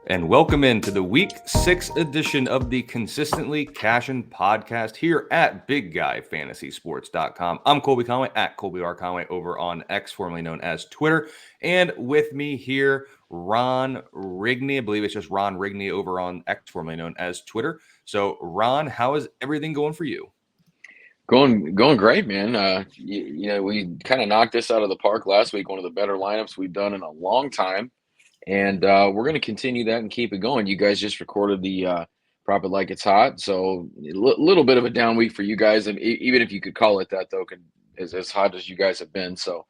And welcome into the Week 6 edition of the Consistently Cashin podcast here at BigGuyFantasySports.com. I'm Colby Conway at Colby R. Conway over on X, formerly known as Twitter. And with me here, Ron Rigney. I believe it's just Ron Rigney over on X, formerly known as Twitter. So, Ron, how is everything going for you? Going great, man. We kind of knocked this out of the park last week. One of the better lineups we've done in a long time, and we're going to continue that and keep it going. You guys just recorded the Prop It Like It's Hot, so a little bit of a down week for you guys, and even if you could call it that, though, as hot as you guys have been. So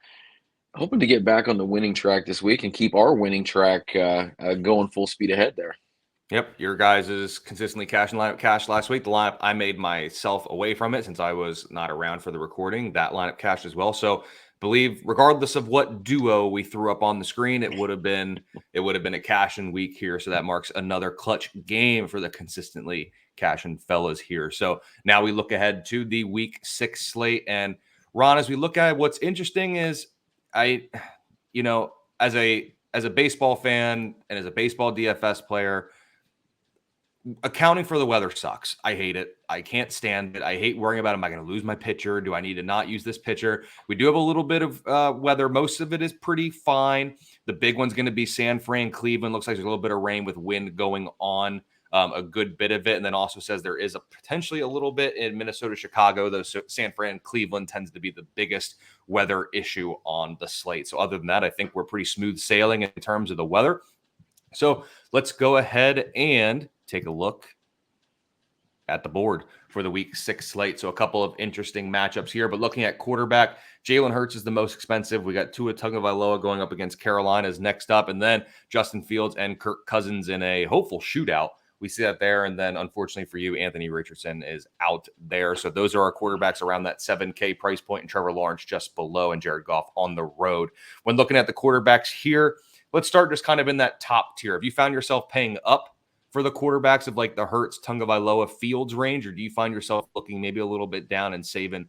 hoping to get back on the winning track this week and keep our winning track going full speed ahead there. Yep, your guys' is consistently cashing lineup cash last week. The lineup I made myself away from it since I was not around for the recording. That lineup cashed as well. So believe regardless of what duo we threw up on the screen, it would have been a cashing week here. So that marks another clutch game for the consistently cashing fellas here. So now we look ahead to the week 6 slate. And Ron, as we look at it, what's interesting is as a baseball fan and as a baseball DFS player, accounting for the weather sucks. I hate it. I can't stand it. I hate worrying about, am I going to lose my pitcher? Do I need to not use this pitcher? We do have a little bit of weather. Most of it is pretty fine. The big one's going to be San Fran, Cleveland. Looks like there's a little bit of rain with wind going on, a good bit of it. And then also says there is potentially a little bit in Minnesota, Chicago, though San Fran, Cleveland tends to be the biggest weather issue on the slate. So other than that, I think we're pretty smooth sailing in terms of the weather. So let's go ahead and take a look at the board for the week 6 slate. So a couple of interesting matchups here, but looking at quarterback, Jalen Hurts is the most expensive. We got Tua Tagovailoa going up against Carolina's next up, and then Justin Fields and Kirk Cousins in a hopeful shootout. We see that there. And then unfortunately for you, Anthony Richardson is out there. So those are our quarterbacks around that $7K price point, and Trevor Lawrence just below, and Jared Goff on the road. When looking at the quarterbacks here, let's start just kind of in that top tier. Have you found yourself paying up for the quarterbacks of like the Hurts, Tagovailoa, Fields range, or do you find yourself looking maybe a little bit down and saving,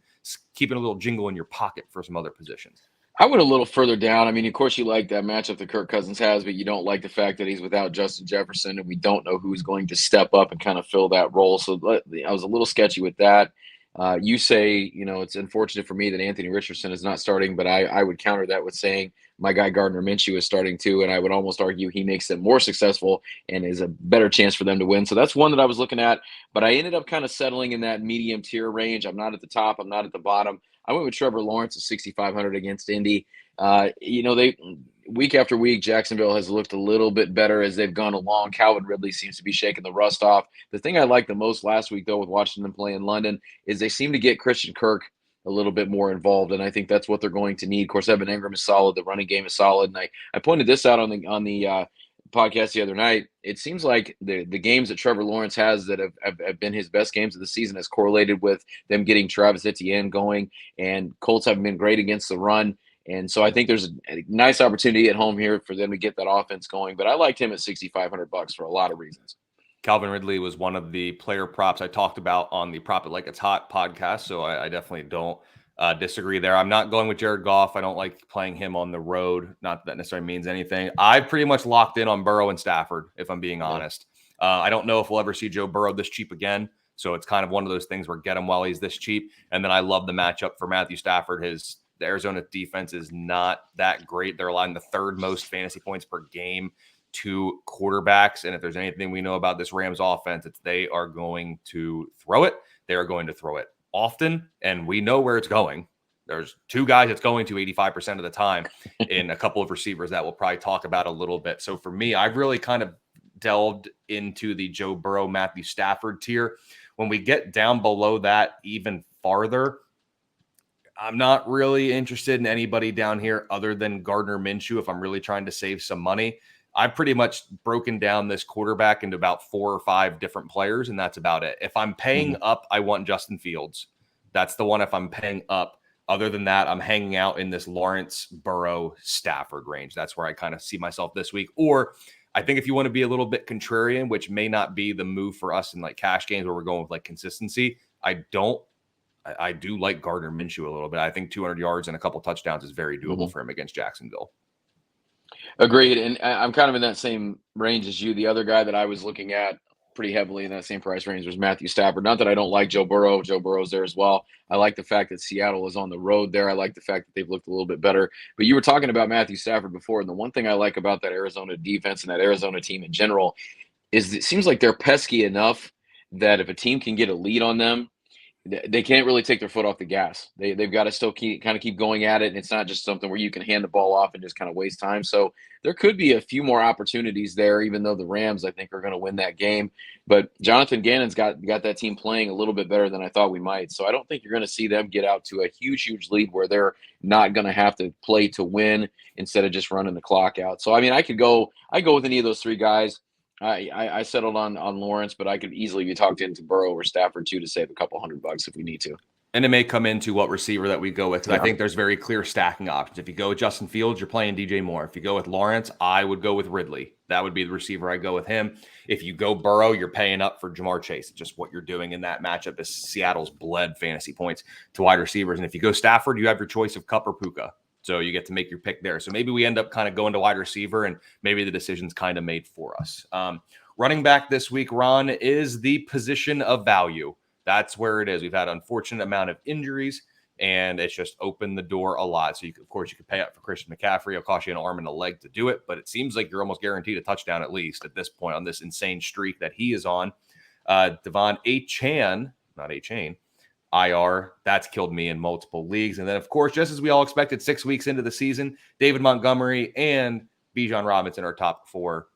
keeping a little jingle in your pocket for some other positions? I went a little further down. I mean, of course, you like that matchup that Kirk Cousins has, but you don't like the fact that he's without Justin Jefferson, and we don't know who's going to step up and kind of fill that role. So I was a little sketchy with that. You say, it's unfortunate for me that Anthony Richardson is not starting, but I would counter that with saying my guy Gardner Minshew is starting too, and I would almost argue he makes them more successful and is a better chance for them to win. So that's one that I was looking at, but I ended up kind of settling in that medium tier range. I'm not at the top. I'm not at the bottom. I went with Trevor Lawrence at 6,500 against Indy. They week after week, Jacksonville has looked a little bit better as they've gone along. Calvin Ridley seems to be shaking the rust off. The thing I liked the most last week, though, with watching them play in London, is they seem to get Christian Kirk a little bit more involved, and I think that's what they're going to need. Of course, Evan Ingram is solid. The running game is solid, and I pointed this out on the podcast the other night. It seems like the games that Trevor Lawrence has that have been his best games of the season has correlated with them getting Travis Etienne going, and Colts haven't been great against the run. And so I think there's a nice opportunity at home here for them to get that offense going. But I liked him at $6,500 for a lot of reasons. Calvin Ridley was one of the player props I talked about on the Prop It Like It's Hot podcast, so I definitely don't disagree there. I'm not going with Jared Goff. I don't like playing him on the road. Not that that necessarily means anything. I pretty much locked in on Burrow and Stafford, if I'm being honest. I don't know if we'll ever see Joe Burrow this cheap again, so it's kind of one of those things where get him while he's this cheap. And then I love the matchup for Matthew Stafford. The Arizona defense is not that great. They're allowing the third most fantasy points per game to quarterbacks. And if there's anything we know about this Rams offense, it's they are going to throw it. They are going to throw it often. And we know where it's going. There's two guys it's going to 85% of the time in a couple of receivers that we'll probably talk about a little bit. So for me, I've really kind of delved into the Joe Burrow, Matthew Stafford tier. When we get down below that even farther, I'm not really interested in anybody down here other than Gardner Minshew if I'm really trying to save some money. I've pretty much broken down this quarterback into about 4 or 5 different players, and that's about it. If I'm paying up, I want Justin Fields. That's the one if I'm paying up. Other than that, I'm hanging out in this Lawrence, Burrow, Stafford range. That's where I kind of see myself this week. Or I think if you want to be a little bit contrarian, which may not be the move for us in like cash games where we're going with like consistency, I do like Gardner Minshew a little bit. I think 200 yards and a couple touchdowns is very doable for him against Jacksonville. Agreed, and I'm kind of in that same range as you. The other guy that I was looking at pretty heavily in that same price range was Matthew Stafford. Not that I don't like Joe Burrow. Joe Burrow's there as well. I like the fact that Seattle is on the road there. I like the fact that they've looked a little bit better. But you were talking about Matthew Stafford before, and the one thing I like about that Arizona defense and that Arizona team in general is it seems like they're pesky enough that if a team can get a lead on them, they can't really take their foot off the gas. They've got to still keep going at it, and it's not just something where you can hand the ball off and just kind of waste time. So there could be a few more opportunities there, even though the Rams I think are going to win that game. But Jonathan Gannon's got that team playing a little bit better than I thought we might. So I don't think you're going to see them get out to a huge lead where they're not going to have to play to win instead of just running the clock out. So I mean, I go with any of those three guys. I settled on Lawrence, but I could easily be talked into Burrow or Stafford too to save a couple $100 if we need to. And it may come into what receiver that we go with. Yeah. I think there's very clear stacking options. If you go with Justin Fields, you're playing DJ Moore. If you go with Lawrence, I would go with Ridley. That would be the receiver. I go with him. If you go Burrow, you're paying up for Jamar Chase. It's just what you're doing in that matchup is Seattle's bled fantasy points to wide receivers. And if you go Stafford, you have your choice of Cup or Puka. So you get to make your pick there. So maybe we end up kind of going to wide receiver, and maybe the decision's kind of made for us. Running back this week, Ron, is the position of value. That's where it is. We've had an unfortunate amount of injuries, and it's just opened the door a lot. So, of course, you could pay up for Christian McCaffrey. It'll cost you an arm and a leg to do it, but it seems like you're almost guaranteed a touchdown at least at this point on this insane streak that he is on. Devon Achane, not Achane, IR. That's killed me in multiple leagues. And then, of course, just as we all expected, 6 weeks into the season, David Montgomery and Bijan Robinson are top 4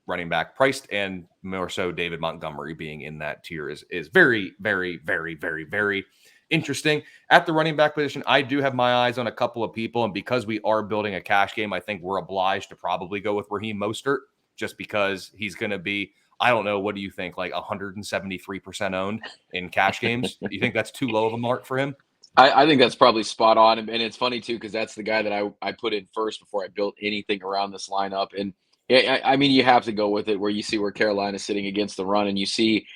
running back priced, and more so David Montgomery being in that tier is very, very, very, very, very interesting. At the running back position, I do have my eyes on a couple of people, and because we are building a cash game, I think we're obliged to probably go with Raheem Mostert just because he's going to be, I don't know, what do you think, like 173% owned in cash games? Do you think that's too low of a mark for him? I think that's probably spot on, and it's funny too because that's the guy that I put in first before I built anything around this lineup. And yeah, I mean, you have to go with it where you see where Carolina's sitting against the run, and you see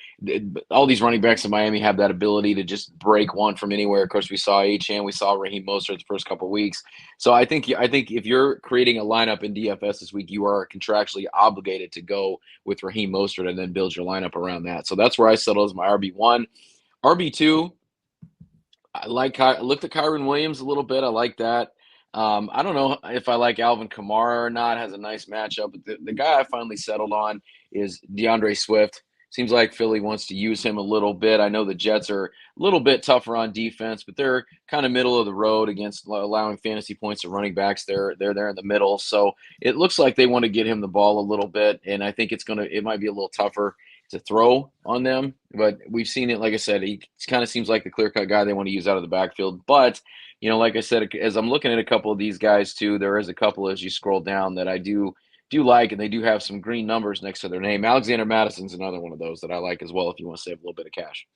all these running backs in Miami have that ability to just break one from anywhere. Of course, we saw Achane, we saw Raheem Mostert the first couple of weeks. So I think if you're creating a lineup in DFS this week, you are contractually obligated to go with Raheem Mostert and then build your lineup around that. So that's where I settle as my RB1. RB2, I looked at Kyron Williams a little bit. I like that. I don't know if I like Alvin Kamara or not. Has a nice matchup. But the guy I finally settled on is DeAndre Swift. Seems like Philly wants to use him a little bit. I know the Jets are a little bit tougher on defense, but they're kind of middle of the road against allowing fantasy points to running backs. They're there in the middle. So it looks like they want to get him the ball a little bit, and I think it might be a little tougher to throw on them. But we've seen it, like I said, he kind of seems like the clear-cut guy they want to use out of the backfield. But like I said, as I'm looking at a couple of these guys too, there is a couple as you scroll down that I do like, and they do have some green numbers next to their name. Alexander Madison's another one of those that I like as well if you want to save a little bit of cash.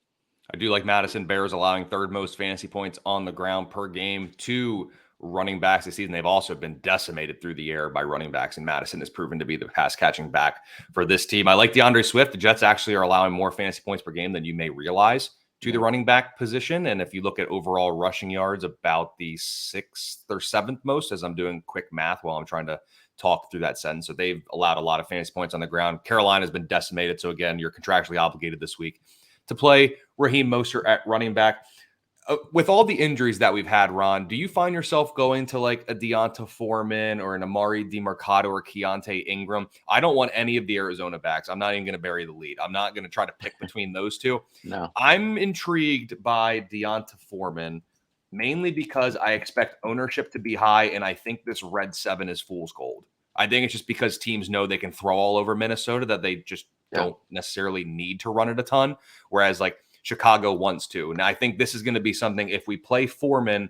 I do like Madison. Bears allowing third most fantasy points on the ground per game to running backs this season. They've also been decimated through the air by running backs, and Madison has proven to be the pass catching back for this team. I like DeAndre Swift. The Jets actually are allowing more fantasy points per game than you may realize to the running back position. And if you look at overall rushing yards, about the 6th or 7th most, as I'm doing quick math while I'm trying to talk through that sentence. So they've allowed a lot of fantasy points on the ground. Carolina has been decimated. So again, you're contractually obligated this week to play Raheem Mostert at running back. With all the injuries that we've had, Ron, do you find yourself going to like a Deonta Foreman or an Amari DeMarcado or Keontae Ingram? I don't want any of the Arizona backs. I'm not even going to bury the lead. I'm not going to try to pick between those two. No. I'm intrigued by Deonta Foreman, mainly because I expect ownership to be high, and I think this red 7 is fool's gold. I think it's just because teams know they can throw all over Minnesota that they just don't necessarily need to run it a ton, whereas like Chicago wants to. Now, I think this is going to be something, if we play Foreman,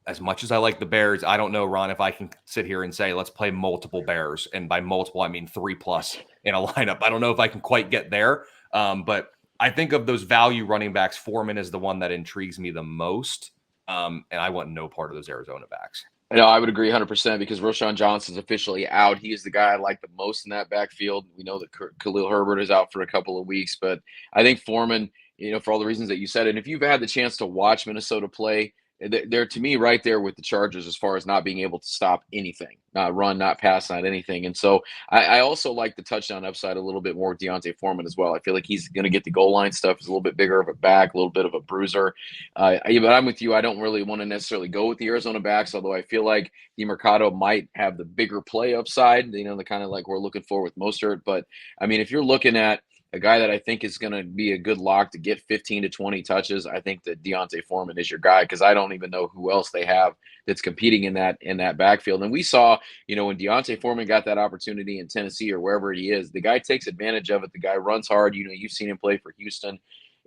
as much as I like the Bears, I don't know, Ron, if I can sit here and say, let's play multiple Bears. And by multiple, I mean 3+ in a lineup. I don't know if I can quite get there. But I think of those value running backs, Foreman is the one that intrigues me the most. And I want no part of those Arizona backs. No, I would agree 100% because Roschon Johnson's officially out. He is the guy I like the most in that backfield. We know that Khalil Herbert is out for a couple of weeks, but I think Foreman, for all the reasons that you said, and if you've had the chance to watch Minnesota play, they're to me right there with the Chargers as far as not being able to stop anything, not run, not pass, not anything. And so I also like the touchdown upside a little bit more with Deontay Foreman as well. I feel like he's going to get the goal line stuff. He's a little bit bigger of a back, a little bit of a bruiser. But I'm with you. I don't really want to necessarily go with the Arizona backs, although I feel like DeMercado might have the bigger play upside, the kind of like we're looking for with Mostert. But I mean, if you're looking at a guy that I think is going to be a good lock to get 15 to 20 touches, I think that Deontay Foreman is your guy, because I don't even know who else they have that's competing in that backfield. And we saw, when Deontay Foreman got that opportunity in Tennessee or wherever he is, the guy takes advantage of it. The guy runs hard. You've seen him play for Houston.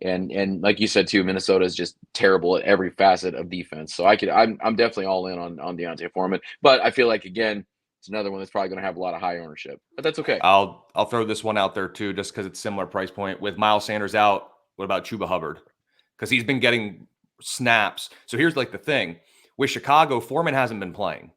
And like you said too, Minnesota is just terrible at every facet of defense. So I'm definitely all in on Deontay Foreman. But I feel like, again, it's another one that's probably going to have a lot of high ownership, but that's okay. I'll throw this one out there too, just because it's similar price point. With Miles Sanders out, what about Chuba Hubbard? Because he's been getting snaps. So here's like the thing with Chicago, Foreman hasn't been playing.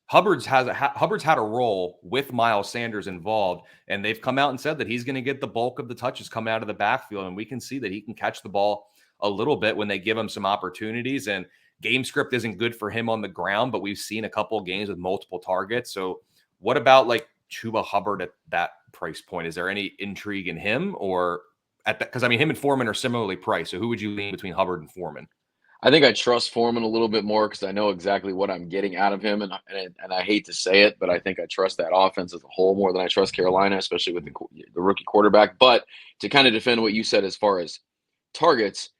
Hubbard's had a role with Miles Sanders involved, and they've come out and said that he's going to get the bulk of the touches coming out of the backfield, and we can see that he can catch the ball a little bit when they give him some opportunities. And game script isn't good for him on the ground, but we've seen a couple of games with multiple targets. So what about like Chuba Hubbard at that price point? Is there any intrigue in him, or at that? Because I mean, him and Foreman are similarly priced. So who would you lean between Hubbard and Foreman? I think I trust Foreman a little bit more because I know exactly what I'm getting out of him, and I hate to say it, but I think I trust that offense as a whole more than I trust Carolina, especially with the rookie quarterback. But to kind of defend what you said as far as targets,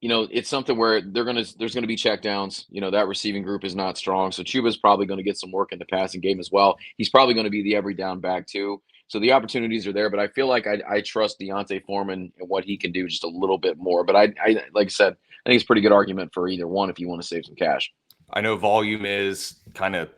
it's something where there's gonna be checkdowns. That receiving group is not strong, so Chuba's probably going to get some work in the passing game as well. He's probably going to be the every down back too. So the opportunities are there, but I feel like I trust Deontay Foreman and what he can do just a little bit more. But I like I said, I think it's a pretty good argument for either one if you want to save some cash. I know volume is kind of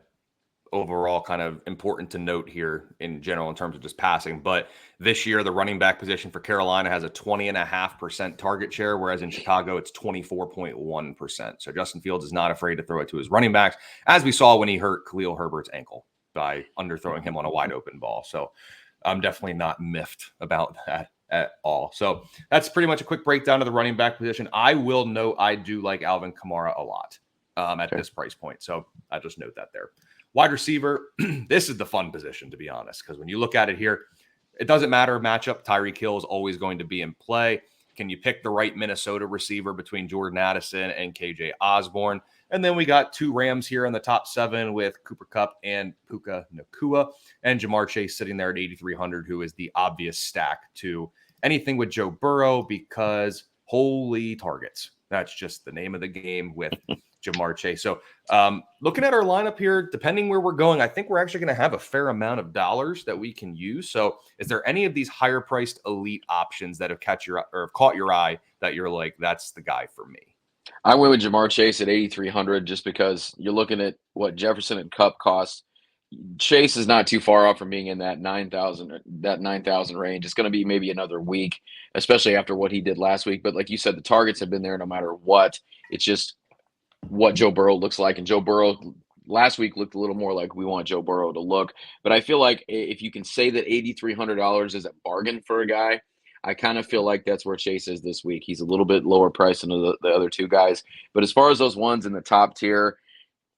overall kind of important to note here in general in terms of just passing. But this year, the running back position for Carolina has a 20.5% target share, whereas in Chicago, it's 24.1%. So Justin Fields is not afraid to throw it to his running backs, as we saw when he hurt Khalil Herbert's ankle by underthrowing him on a wide open ball. So I'm definitely not miffed about that at all. So that's pretty much a quick breakdown of the running back position. I will note I do like Alvin Kamara a lot at this price point. So I just note that there. Wide receiver, this is the fun position, to be honest, because when you look at it here, it doesn't matter matchup. Tyreek Hill is always going to be in play. Can you pick the right Minnesota receiver between Jordan Addison and KJ Osborne? And then we got two Rams here in the top 7 with Cooper Kupp and Puka Nacua, and Jamar Chase sitting there at 8,300, who is the obvious stack to anything with Joe Burrow, because holy targets. That's just the name of the game with Jamar Chase. So looking at our lineup here, depending where we're going, I think we're actually going to have a fair amount of dollars that we can use. So is there any of these higher priced elite options that have caught your eye that you're like, that's the guy for me? I went with Jamar Chase at 8,300 just because you're looking at what Jefferson and Kupp cost. Chase is not too far off from being in that 9,000 range. It's going to be maybe another week, especially after what he did last week. But like you said, the targets have been there no matter what. It's just what Joe Burrow looks like. And Joe Burrow last week looked a little more like we want Joe Burrow to look. But I feel like if you can say that $8,300 is a bargain for a guy, I kind of feel like that's where Chase is this week. He's a little bit lower price than the other two guys. But as far as those ones in the top tier,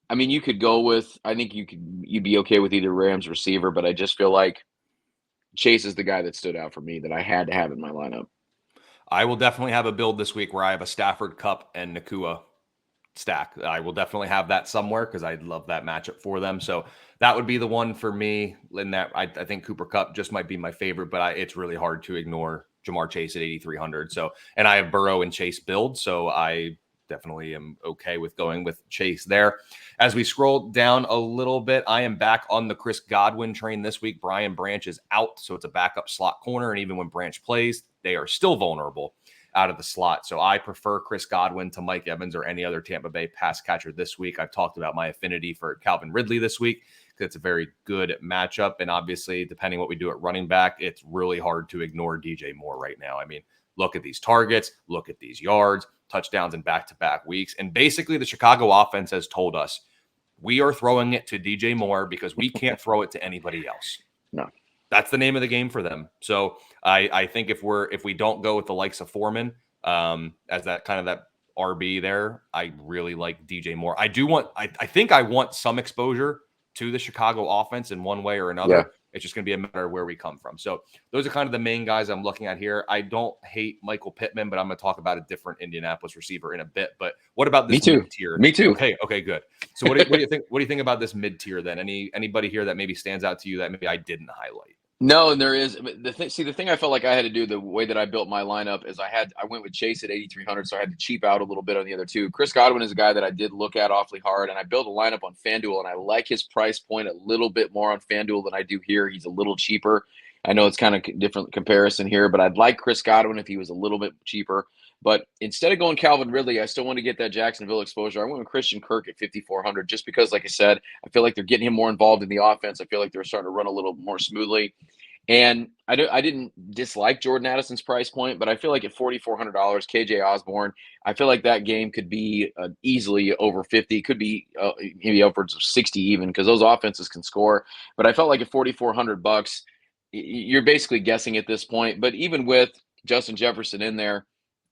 I mean, you could go with, I think you'd be okay with either Rams receiver, but I just feel like Chase is the guy that stood out for me that I had to have in my lineup. I will definitely have a build this week where I have a Stafford, Kupp, and Nacua stack. I will definitely have that somewhere because I love that matchup for them. So that would be the one for me. In that, I think Cooper Kupp just might be my favorite, but it's really hard to ignore Jamar Chase at 8,300. So, and I have Burrow and Chase build, so I definitely am okay with going with Chase there. As we scroll down a little bit, I am back on the Chris Godwin train this week. Brian Branch is out, so it's a backup slot corner, and even when Branch plays, they are still vulnerable out of the slot. So I prefer Chris Godwin to Mike Evans or any other Tampa Bay pass catcher this week. I've talked about my affinity for Calvin Ridley this week because it's a very good matchup. And obviously, depending what we do at running back, it's really hard to ignore DJ Moore right now. I mean, look at these targets, look at these yards, touchdowns in back-to-back weeks. And basically, the Chicago offense has told us we are throwing it to DJ Moore because we can't throw it to anybody else. No. That's the name of the game for them. So I think if we don't go with the likes of Foreman as that kind of that RB there. I really like DJ Moore. I think I want some exposure to the Chicago offense in one way or another. Yeah. It's just going to be a matter of where we come from. So those are kind of the main guys I'm looking at here. I don't hate Michael Pittman, but I'm going to talk about a different Indianapolis receiver in a bit. But what about this mid-tier? Me too. Okay, good. So what do you think? What do you think about this mid-tier then? Anybody here that maybe stands out to you that maybe I didn't highlight? No, and there is the thing. See, the thing I felt like I had to do the way that I built my lineup is I went with Chase at 8,300, so I had to cheap out a little bit on the other two. Chris Godwin is a guy that I did look at awfully hard, and I built a lineup on FanDuel, and I like his price point a little bit more on FanDuel than I do here. He's a little cheaper. I know it's kind of different comparison here, but I'd like Chris Godwin if he was a little bit cheaper. But instead of going Calvin Ridley, I still want to get that Jacksonville exposure. I went with Christian Kirk at 5,400 just because, like I said, I feel like they're getting him more involved in the offense. I feel like they're starting to run a little more smoothly. And I didn't dislike Jordan Addison's price point, but I feel like at $4,400, KJ Osborne, I feel like that game could be easily over 50. It could be maybe upwards of 60 even because those offenses can score. But I felt like at $4,400, you're basically guessing at this point. But even with Justin Jefferson in there,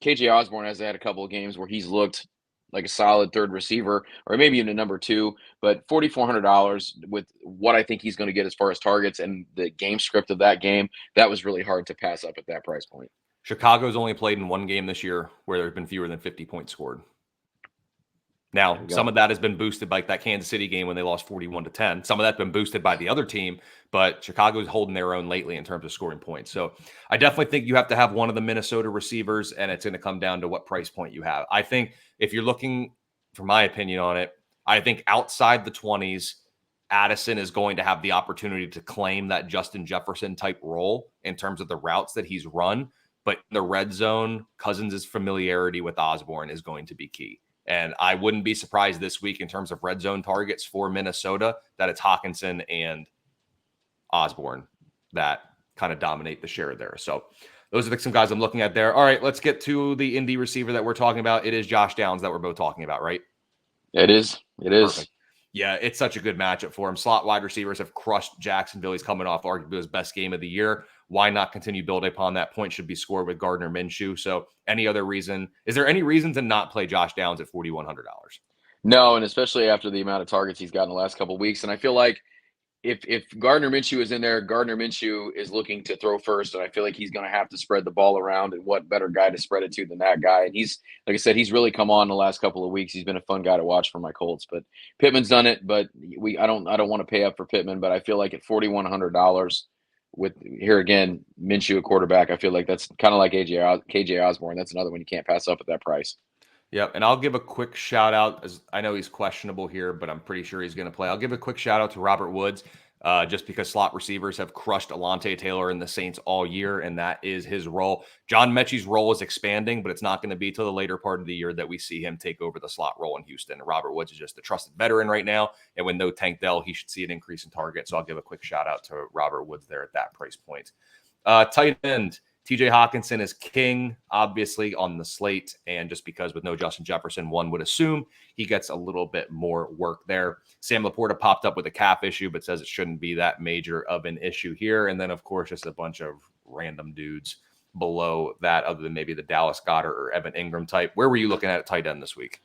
KJ Osborne has had a couple of games where he's looked like a solid third receiver or maybe even a number two, but $4,400 with what I think he's going to get as far as targets and the game script of that game, that was really hard to pass up at that price point. Chicago's only played in one game this year where there's been fewer than 50 points scored. Now, some of that has been boosted by that Kansas City game when they lost 41-10. Some of that's been boosted by the other team, but Chicago's holding their own lately in terms of scoring points. So I definitely think you have to have one of the Minnesota receivers, and it's going to come down to what price point you have. I think if you're looking, for my opinion on it, I think outside the 20s, Addison is going to have the opportunity to claim that Justin Jefferson type role in terms of the routes that he's run. But in the red zone, Cousins' familiarity with Osborne is going to be key. And I wouldn't be surprised this week in terms of red zone targets for Minnesota that it's Hawkinson and Osborne that kind of dominate the share there. So those are some guys I'm looking at there. All right, let's get to the Indy receiver that we're talking about. It is Josh Downs that we're both talking about, right? It is. Perfect. Yeah, it's such a good matchup for him. Slot wide receivers have crushed Jacksonville. He's coming off arguably his best game of the year. Why not continue building upon that? Point should be scored with Gardner Minshew. So any other reason? Is there any reason to not play Josh Downs at $4,100? No, and especially after the amount of targets he's gotten the last couple of weeks. And I feel like if Gardner Minshew is in there, Gardner Minshew is looking to throw first, and I feel like he's going to have to spread the ball around, and what better guy to spread it to than that guy? And he's, like I said, he's really come on the last couple of weeks. He's been a fun guy to watch for my Colts. But Pittman's done it, but I don't want to pay up for Pittman, but I feel like at $4,100 with here again Minshew a quarterback, I feel like that's kind of like KJ Osborne. That's another one you can't pass up at that price. Yep, and I'll give a quick shout out, as I know he's questionable here, but I'm pretty sure he's going to play. I'll give a quick shout out to Robert Woods, just because slot receivers have crushed Alontae Taylor and the Saints all year, and that is his role. John Mechie's role is expanding, but it's not going to be till the later part of the year that we see him take over the slot role in Houston. Robert Woods is just a trusted veteran right now, and with no Tank Dell, he should see an increase in target. So I'll give a quick shout out to Robert Woods there at that price point. Tight end. TJ Hawkinson is king, obviously, on the slate. And just because with no Justin Jefferson, one would assume he gets a little bit more work there. Sam Laporta popped up with a calf issue, but says it shouldn't be that major of an issue here. And then, of course, just a bunch of random dudes below that, other than maybe the Dallas Goedert or Evan Ingram type. Where were you looking at tight end this week?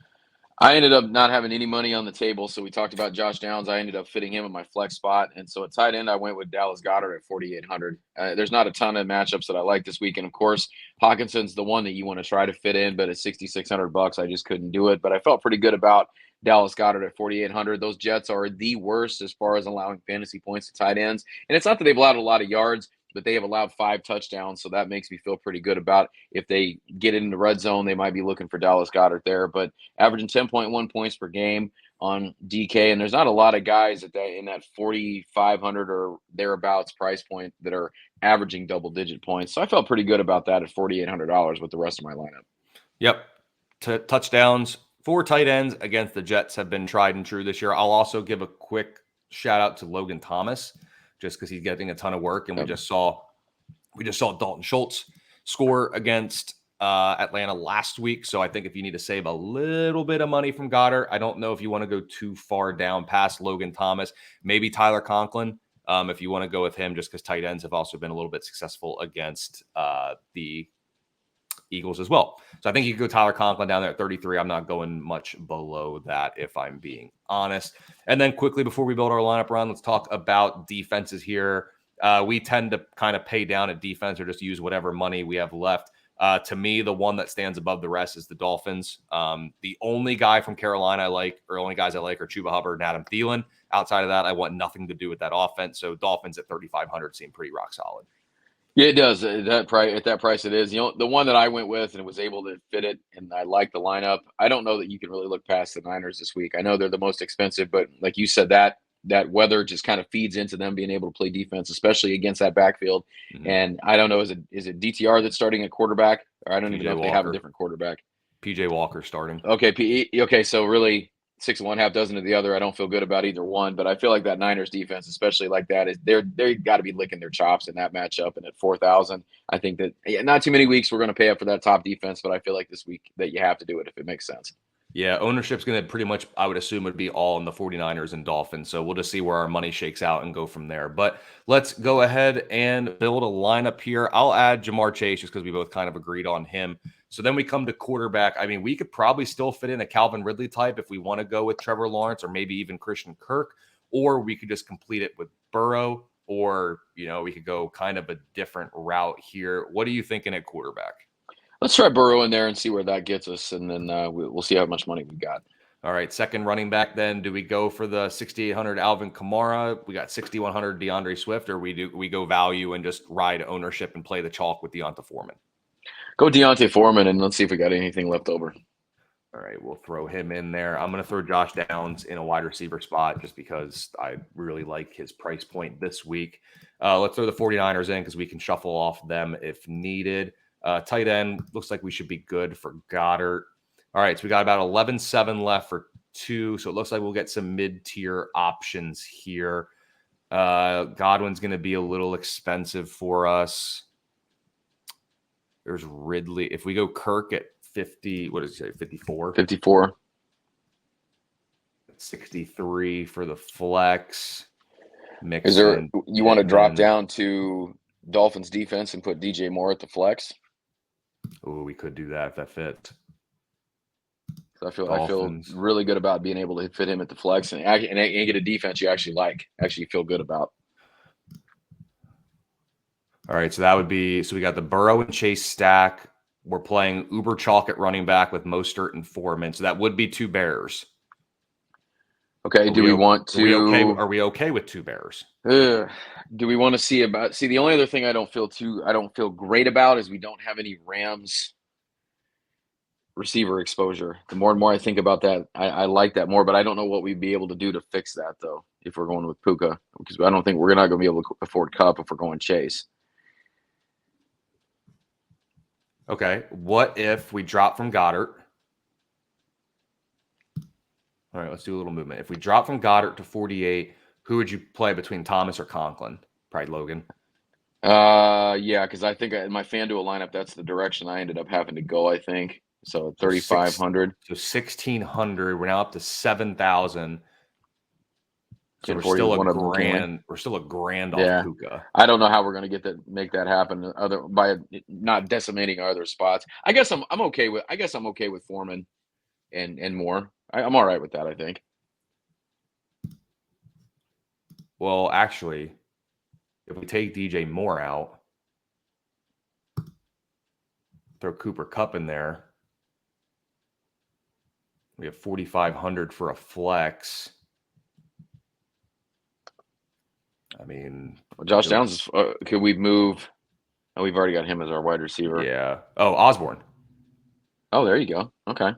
I ended up not having any money on the table, so we talked about Josh Downs. I ended up fitting him in my flex spot, and so at tight end, I went with Dallas Goedert at 4,800. There's not a ton of matchups that I like this week, and of course, Hawkinson's the one that you want to try to fit in, but at $6,600, I just couldn't do it. But I felt pretty good about Dallas Goedert at 4,800. Those Jets are the worst as far as allowing fantasy points to tight ends, and it's not that they've allowed a lot of yards, but they have allowed 5 touchdowns, so that makes me feel pretty good about if they get in the red zone, they might be looking for Dallas Goedert there. But averaging 10.1 points per game on DK, and there's not a lot of guys in that 4,500 or thereabouts price point that are averaging double-digit points. So I felt pretty good about that at $4,800 with the rest of my lineup. Yep. Touchdowns for tight ends against the Jets have been tried and true this year. I'll also give a quick shout-out to Logan Thomas, just because he's getting a ton of work. And we just saw Dalton Schultz score against Atlanta last week. So I think if you need to save a little bit of money from Goddard, I don't know if you want to go too far down past Logan Thomas, maybe Tyler Conklin, if you want to go with him, just because tight ends have also been a little bit successful against the Eagles as well. So I think you could go Tyler Conklin down there at 33. I'm not going much below that, if I'm being honest. And then quickly before we build our lineup run, let's talk about defenses here. We tend to kind of pay down at defense or just use whatever money we have left. To me, the one that stands above the rest is the Dolphins. The only guy from Carolina I like, or only guys I like, are Chuba Hubbard and Adam Thielen. Outside of that, I want nothing to do with that offense. So Dolphins at 3,500 seem pretty rock solid. Yeah, it does. At that price, it is. The one that I went with and was able to fit it, and I like the lineup. I don't know that you can really look past the Niners this week. I know they're the most expensive, but like you said, that weather just kind of feeds into them being able to play defense, especially against that backfield. Mm-hmm. And I don't know, is it DTR that's starting at quarterback? Or I don't even know if they have a different quarterback. PJ Walker starting. Okay, so really 6 of one, half dozen of the other. I don't feel good about either one, but I feel like that Niners defense, especially like that, is they got to be licking their chops in that matchup. And at 4,000, I think that not too many weeks we're going to pay up for that top defense, but I feel like this week that you have to do it if it makes sense. Yeah, ownership's going to pretty much, I would assume, would be all in the 49ers and Dolphins. So we'll just see where our money shakes out and go from there. But let's go ahead and build a lineup here. I'll add Jamar Chase just because we both kind of agreed on him. So then we come to quarterback. I mean, we could probably still fit in a Calvin Ridley type if we want to go with Trevor Lawrence or maybe even Christian Kirk, or we could just complete it with Burrow, or, we could go kind of a different route here. What are you thinking at quarterback? Let's try Burrow in there and see where that gets us, and then we'll see how much money we got. All right, second running back then. Do we go for the 6,800 Alvin Kamara? We got 6,100 DeAndre Swift, or we go value and just ride ownership and play the chalk with Deonta Foreman? Go Deonta Foreman, and let's see if we got anything left over. All right, we'll throw him in there. I'm going to throw Josh Downs in a wide receiver spot just because I really like his price point this week. Let's throw the 49ers in because we can shuffle off them if needed. Tight end, looks like we should be good for Goddard. All right, so we got about 11.7 left for 2, so it looks like we'll get some mid-tier options here. Godwin's going to be a little expensive for us. There's Ridley. If we go Kirk at 50, what does he say, 54? 54. 63 for the flex. You want to drop down to Dolphins defense and put DJ Moore at the flex? Oh, we could do that if that fits. So I feel really good about being able to fit him at the flex and get a defense you actually feel good about. All right, so that would be, we got the Burrow and Chase stack. We're playing Uber Chalk at running back with Mostert and Foreman. So that would be 2 Bears. Okay, Are we okay with 2 Bears? Do we want to see the only other thing I don't feel great about is we don't have any Rams receiver exposure. The more and more I think about that, I like that more, but I don't know what we'd be able to do to fix that though if we're going with Puka, because I don't think we're not going to be able to afford Kupp if we're going Chase. Okay, what if we drop from Goddard? All right, let's do a little movement. If we drop from Goddard to 48, who would you play between Thomas or Conklin? Probably Logan. Yeah, because I think in my FanDuel lineup, that's the direction I ended up having to go, I think. So 3,500. So 1,600. We're now up to 7,000. So we're still a grand off Puka. I don't know how we're going to make that happen by not decimating our other spots. I guess I'm okay with Foreman and Moore. I'm all right with that, I think. Well, actually, if we take DJ Moore out, throw Cooper Kupp in there, we have 4,500 for a flex. I mean, Josh Downs, could we move? Oh, we've already got him as our wide receiver. Yeah. Oh, Osborne. Oh, there you go. Okay.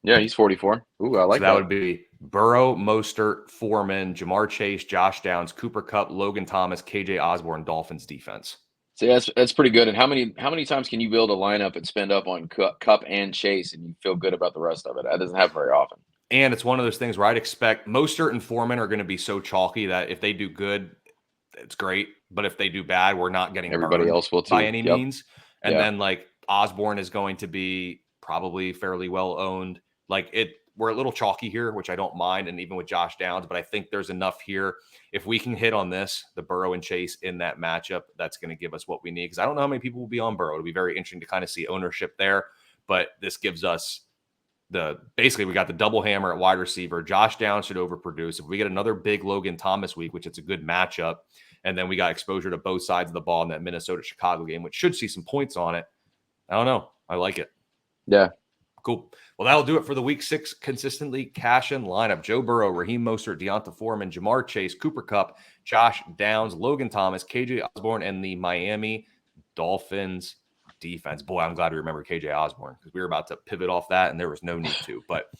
Yeah, he's 44. Ooh, I like that. That would be Burrow, Mostert, Foreman, Jamar Chase, Josh Downs, Cooper Kupp, Logan Thomas, KJ Osborne, Dolphins defense. See, that's pretty good. And how many times can you build a lineup and spend up on Kupp and Chase and you feel good about the rest of it? That doesn't happen very often. And it's one of those things where I'd expect Mostert and Foreman are going to be so chalky that if they do good, it's great. But if they do bad, we're not getting everybody else will too by any means. And then like Osborne is going to be probably fairly well owned. Like we're a little chalky here, which I don't mind, and even with Josh Downs, but I think there's enough here. If we can hit on this, the Burrow and Chase in that matchup, that's going to give us what we need, because I don't know how many people will be on Burrow. It'll be very interesting to kind of see ownership there, but this gives us basically we got the double hammer at wide receiver. Josh Downs should overproduce. If we get another big Logan Thomas week, which it's a good matchup, and then we got exposure to both sides of the ball in that Minnesota-Chicago game, which should see some points on it. I don't know. I like it. Yeah. Cool. Well, that'll do it for the Week 6 consistently Cashin lineup. Joe Burrow, Raheem Mostert, Deonta Foreman, Jamar Chase, Cooper Kupp, Josh Downs, Logan Thomas, KJ Osborne, and the Miami Dolphins defense. Boy, I'm glad we remember KJ Osborne, because we were about to pivot off that and there was no need to. But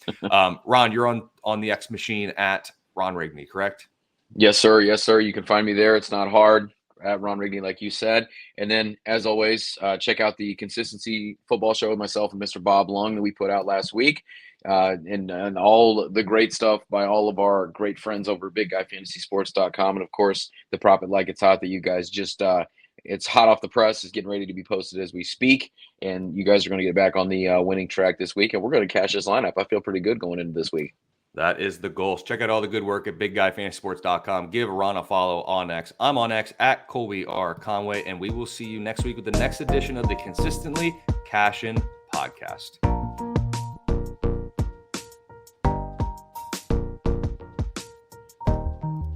Ron, you're on the X machine at Ron Rigney, correct? Yes, sir. Yes, sir. You can find me there. It's not hard, at Ron Rigney, like you said. And then, as always, check out the Consistency Football Show with myself and Mr. Bob Lung that we put out last week, and all the great stuff by all of our great friends over at BigGuyFantasySports.com. And, of course, the Prop It Like It's Hot that you guys just it's hot off the press. It's getting ready to be posted as we speak. And you guys are going to get back on the winning track this week. And we're going to cash this lineup. I feel pretty good going into this week. That is the goal. Check out all the good work at BigGuyFantasySports.com. Give Ron a follow on X. I'm on X at Colby R. Conway, and we will see you next week with the next edition of the Consistently Cashin podcast.